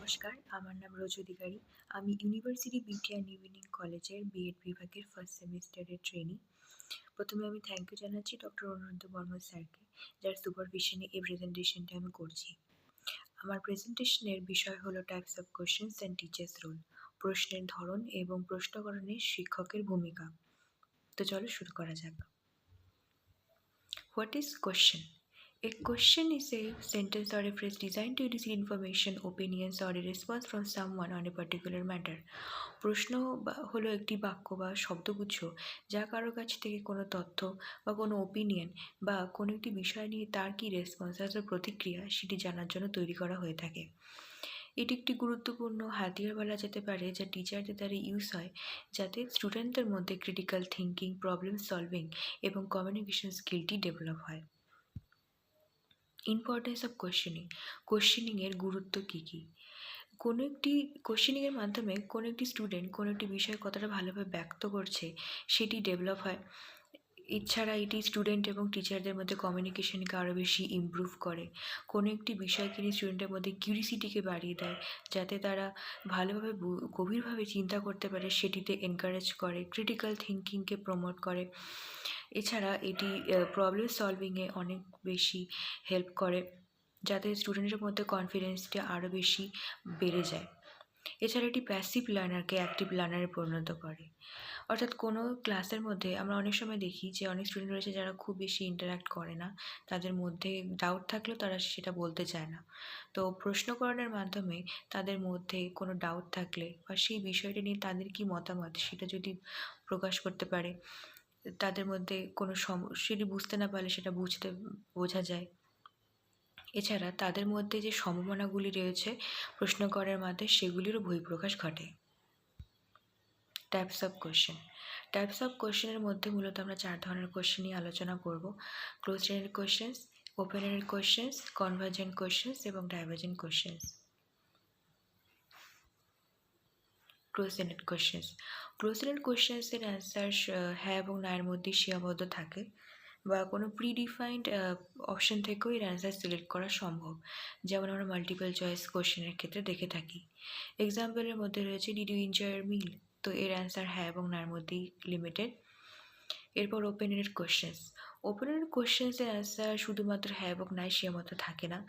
নমস্কার, আমার নাম রোজ অধিকারী। আমি ইউনিভার্সিটি বিটি অ্যান্ড ইভিনিং কলেজের বিএড বিভাগের ফার্স্ট সেমিস্টারের ট্রেনি। প্রথমে আমি থ্যাংক ইউ জানাচ্ছি ডক্টর অনুরুদ্ধ বর্মন স্যারকে, যার সুপারভিশনে এই প্রেজেন্টেশনটা আমি করছি। আমার প্রেজেন্টেশনের বিষয় হলো types of questions and teachers role, প্রশ্নের ধরন এবং প্রশ্নকরণে শিক্ষকের ভূমিকা। তো চলো শুরু করা যাক। What is question? A question is a sentence or a phrase designed to elicit information, opinions, or a response from someone on a particular matter. প্রশ্ন হলো একটি বাক্য বা শব্দগুচ্ছ যা কারো কাছ থেকে কোনো তথ্য বা কোনো ওপিনিয়ন বা কোনো একটি বিষয় নিয়ে তার কী রেসপন্স অথবা প্রতিক্রিয়া সেটি জানার জন্য তৈরি করা হয়ে থাকে। এটি একটি গুরুত্বপূর্ণ হাতিয়ার বলা যেতে পারে যা টিচারদের দ্বারা ইউজ হয় যাতে স্টুডেন্টদের মধ্যে ক্রিটিক্যাল থিঙ্কিং, প্রবলেম সলভিং এবং কমিউনিকেশন স্কিলটি ডেভেলপ হয়। ইম্পর্টেন্স অফ কোয়েশ্চেনিংয়ের গুরুত্ব কী কী? কোনো একটি কোয়েশ্চেনিংয়ের মাধ্যমে কোনো একটি স্টুডেন্ট কোনো একটি বিষয় কতটা ভালোভাবে ব্যক্ত করছে সেটি ডেভেলপ হয়। এছাড়া এটি স্টুডেন্ট এবং টিচারদের মধ্যে কমিউনিকেশনকে আরও বেশি ইমপ্রুভ করে। কোনো একটি বিষয়কে নিয়ে স্টুডেন্টের মধ্যে কিউরিসিটিকে বাড়িয়ে দেয় যাতে তারা ভালোভাবে গভীরভাবে চিন্তা করতে পারে, সেটিতে এনকারেজ করে, ক্রিটিক্যাল থিঙ্কিংকে প্রমোট করে। এছাড়া এটি প্রবলেম সলভিংয়ে অনেক বেশি হেল্প করে যাতে স্টুডেন্টের মধ্যে কনফিডেন্সটা আরও বেশি বেড়ে যায়। এছাড়া এটি প্যাসিভ লার্নারকে অ্যাক্টিভ লার্নারে পরিণত করে। অর্থাৎ কোনো ক্লাসের মধ্যে আমরা অনেক সময় দেখি যে অনেক স্টুডেন্ট রয়েছে যারা খুব বেশি ইন্টারাক্ট করে না, তাদের মধ্যে ডাউট থাকলেও তারা সেটা বলতে চায় না। তো প্রশ্নকরণের মাধ্যমে তাদের মধ্যে কোনো ডাউট থাকলে বা সেই বিষয়টা নিয়ে তাদের কী মতামত সেটা যদি প্রকাশ করতে পারে, তাদের মধ্যে কোনো সেটি বুঝতে না পারলে সেটা বোঝা যায়। এছাড়া তাদের মধ্যে যে সম্ভাবনাগুলি রয়েছে প্রশ্ন করার মাধ্যমে সেগুলিরও বহিঃপ্রকাশ ঘটে। টাইপস অফ কোয়েশ্চেনের মধ্যে মূলত আমরা 4 ধরনের কোয়েশ্চেন নিয়ে আলোচনা করব: closed ended questions, open ended questions, convergent questions এবং ডাইভার্জেন্ট কোয়েশ্চেন্স। ক্লোজড এন্ডেড কোয়েশ্চেন্সের অ্যান্সার হ্যাঁ এবং না এর মধ্যে সীমাবদ্ধ থাকে বা কোনো প্রিডিফাইন্ড অপশন থেকেও এর অ্যান্সার সিলেক্ট করা সম্ভব, যেমন আমরা মাল্টিপল চয়েস কোয়েশ্চেনের ক্ষেত্রে দেখে থাকি। এক্সাম্পলের মধ্যে রয়েছে ডিড ইউ এনজয় ইয়ার মিল, তো এর অ্যান্সার হ্যাঁ এবং নার মধ্যেই লিমিটেড। এরপর ওপেন এন্ডেড কোয়েশ্চেন্সের অ্যান্সার শুধুমাত্র হ্যাঁ এবং নাই সীমাবদ্ধ থাকে না,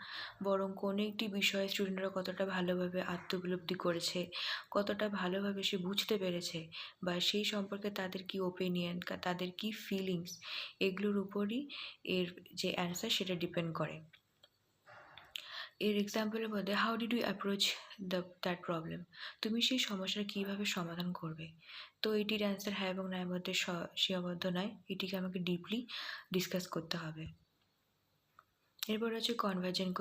বরং কোনো একটি বিষয়ে স্টুডেন্টরা কতটা ভালোভাবে আত্মোপলব্ধি করেছে, কতটা ভালোভাবে সে বুঝতে পেরেছে বা সেই সম্পর্কে তাদের কী ওপিনিয়ন, তাদের কী ফিলিংস, এগুলোর উপরই এর যে অ্যান্সার সেটা ডিপেন্ড করে। এর এক্সাম্পলের মধ্যে how did you approach that problem, তুমি সেই সমস্যার কীভাবে সমাধান করবে, তো এটির অ্যান্সার হ্যাঁ এবং নায়ের মধ্যে সীমাবদ্ধ নয়, এটিকে আমাকে ডিপলি ডিসকাস করতে হবে। এরপর হচ্ছে কনভার্জেন্ট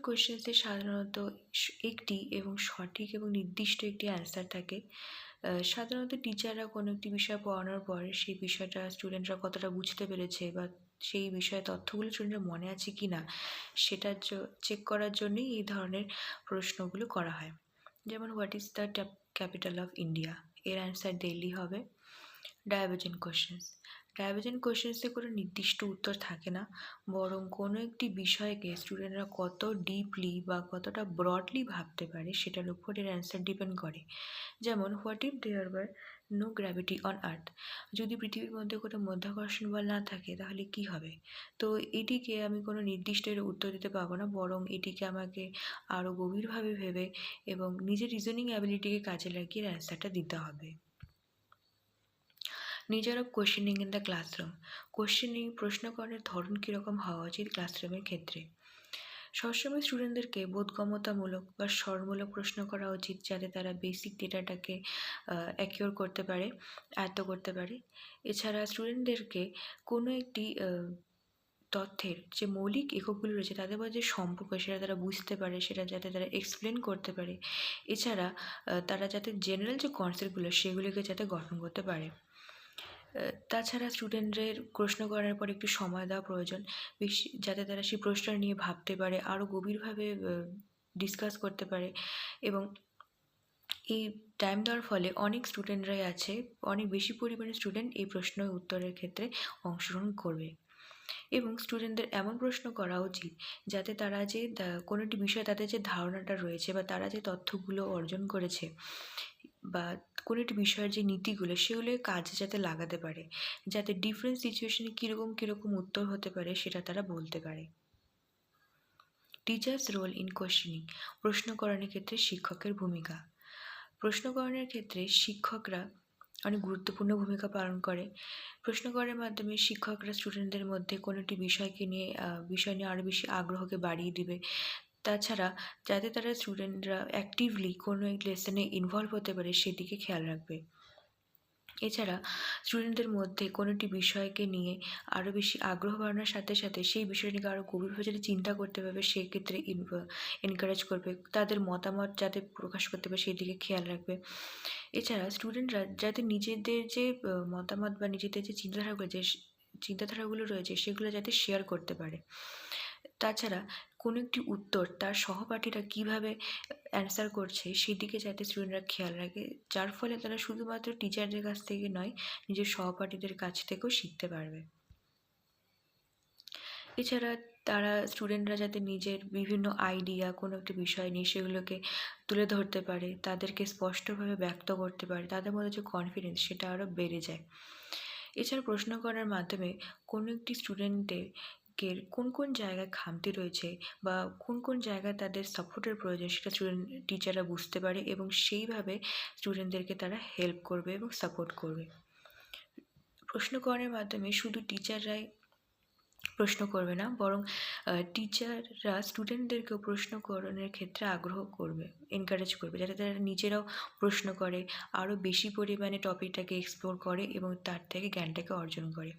কোয়েশ্চেন্সে সাধারণত একটি এবং সঠিক এবং নির্দিষ্ট একটি অ্যান্সার থাকে। সাধারণত টিচাররা কোনো একটি বিষয় পড়ানোর পরে সেই বিষয়টা স্টুডেন্টরা কতটা বুঝতে পেরেছে বা সেই বিষয়ে তথ্যগুলো স্টুডেন্টের মনে আছে কি না সেটা চেক করার জন্যই এই ধরনের প্রশ্নগুলো করা হয়। যেমন what is the capital of India, এর অ্যান্সার দিল্লি হবে। ডাইভার্জেন্ট কোয়েশ্চেন্সে কোনো নির্দিষ্ট উত্তর থাকে না, বরং কোনো একটি বিষয়কে স্টুডেন্টরা কত ডিপলি বা কতটা ব্রডলি ভাবতে পারে সেটার উপর এর অ্যান্সার ডিপেন্ড করে। যেমন what if there were no gravity on earth, যদি পৃথিবীর মধ্যে কোনো মধ্যাকর্ষণ বল না থাকে তাহলে কি হবে, তো এটিকে আমি কোনো নির্দিষ্ট এর উত্তর দিতে পারবো না, বরং এটিকে আমাকে আরও গভীরভাবে ভেবে এবং নিজের রিজনিং অ্যাবিলিটিকে কাজে লাগিয়ে অ্যান্সারটা দিতে হবে। Nature of questioning in the classroom, প্রশ্নকরণের ধরন কীরকম হওয়া উচিত ক্লাসরুমের ক্ষেত্রে। সবসময় স্টুডেন্টদেরকে বোধগম্যতামূলক বা স্বরমূলক প্রশ্ন করা উচিত যাতে তারা বেসিক ডেটাটাকে অ্যাকিওর করতে পারে, আয়ত্ত করতে পারে। এছাড়া স্টুডেন্টদেরকে কোনো একটি তথ্যের যে মৌলিক এককগুলো রয়েছে তাদের মধ্যে যে সম্পর্ক সেটা তারা বুঝতে পারে, সেটা যাতে তারা এক্সপ্লেন করতে পারে। এছাড়া তারা যাতে জেনারেল যে কনসেপ্টগুলো সেগুলিকে যাতে গঠন করতে পারে। তাছাড়া স্টুডেন্টদের প্রশ্ন করার পর একটু সময় দেওয়া প্রয়োজন, বেশি যাতে তারা সেই প্রশ্নটা নিয়ে ভাবতে পারে, আরও গভীরভাবে ডিসকাস করতে পারে। এবং এই টাইম দেওয়ার ফলে অনেক স্টুডেন্টরাই আছে, অনেক বেশি পরিমাণে স্টুডেন্ট এই প্রশ্ন উত্তরের ক্ষেত্রে অংশগ্রহণ করবে। এবং স্টুডেন্টদের এমন প্রশ্ন করা উচিত যাতে তারা যে কোনো একটি বিষয়ে তাদের যে ধারণাটা রয়েছে বা তারা যে তথ্যগুলো অর্জন করেছে বা কোনো একটি বিষয়ের যে নীতিগুলো সেগুলো কাজে যাতে লাগাতে পারে, যাতে ডিফারেন্ট সিচুয়েশনে কীরকম উত্তর হতে পারে সেটা তারা বলতে পারে। টিচার্স রোল ইন কোয়েশ্চেনিং, প্রশ্নকরণের ক্ষেত্রে শিক্ষকের ভূমিকা। প্রশ্নকরণের ক্ষেত্রে শিক্ষকরা অনেক গুরুত্বপূর্ণ ভূমিকা পালন করে। প্রশ্নকরণের মাধ্যমে শিক্ষকরা স্টুডেন্টদের মধ্যে কোনো একটি বিষয় নিয়ে আরও বেশি আগ্রহকে বাড়িয়ে দিবে। তাছাড়া যাতে তারা স্টুডেন্টরা অ্যাক্টিভলি কোনো এক লেসনে ইনভলভ হতে পারে সেদিকে খেয়াল রাখবে। এছাড়া স্টুডেন্টদের মধ্যে কোনো একটি বিষয়কে নিয়ে আরও বেশি আগ্রহ বাড়ানোর সাথে সাথে সেই বিষয়টিকে আরও গভীরভাবে যাতে চিন্তা করতে পারবে সেক্ষেত্রে এনকারেজ করবে। তাদের মতামত যাতে প্রকাশ করতে পারে সেই দিকে খেয়াল রাখবে। এছাড়া স্টুডেন্টরা যাতে নিজেদের যে মতামত বা নিজেদের যে চিন্তাধারাগুলো রয়েছে সেগুলো যাতে শেয়ার করতে পারে। তাছাড়া কোনো একটি উত্তর তার সহপাঠীরা কীভাবে অ্যান্সার করছে সেদিকে যাতে স্টুডেন্টরা খেয়াল রাখে, যার ফলে তারা শুধুমাত্র টিচারদের কাছ থেকে নয়, নিজের সহপাঠীদের কাছ থেকেও শিখতে পারবে। এছাড়া স্টুডেন্টরা যাতে নিজের বিভিন্ন আইডিয়া কোনো একটা বিষয় নিয়ে সেগুলোকে তুলে ধরতে পারে, তাদেরকে স্পষ্টভাবে ব্যক্ত করতে পারে, তাদের মধ্যে যে কনফিডেন্স সেটা আরও বেড়ে যায়। এছাড়া প্রশ্ন করার মাধ্যমে কোনো একটি স্টুডেন্টের কোন জায়গায় খামতি রয়েছে বা কোন জায়গায় তাদের সাপোর্টের প্রয়োজন সেটা টিচাররা বুঝতে পারে এবং সেইভাবে স্টুডেন্টদেরকে তারা হেল্প করবে এবং সাপোর্ট করবে। প্রশ্নকরণের মাধ্যমে শুধু টিচাররাই প্রশ্ন করবে না, বরং টিচাররা স্টুডেন্টদেরকেও প্রশ্নকরণের ক্ষেত্রে এনকারেজ করবে, যাতে তারা নিজেরাও প্রশ্ন করে, আরও বেশি পরিমাণে টপিকটাকে এক্সপ্লোর করে এবং তার থেকে জ্ঞানটাকে অর্জন করে।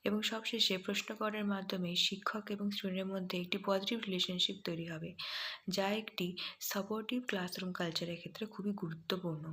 এবং সবশেষে প্রশ্নকরণের মাধ্যমে শিক্ষক এবং স্টুডেন্টের মধ্যে একটি পজিটিভ রিলেশনশিপ তৈরি হবে, যা একটি সাপোর্টিভ ক্লাসরুম কালচারের ক্ষেত্রে খুবই গুরুত্বপূর্ণ।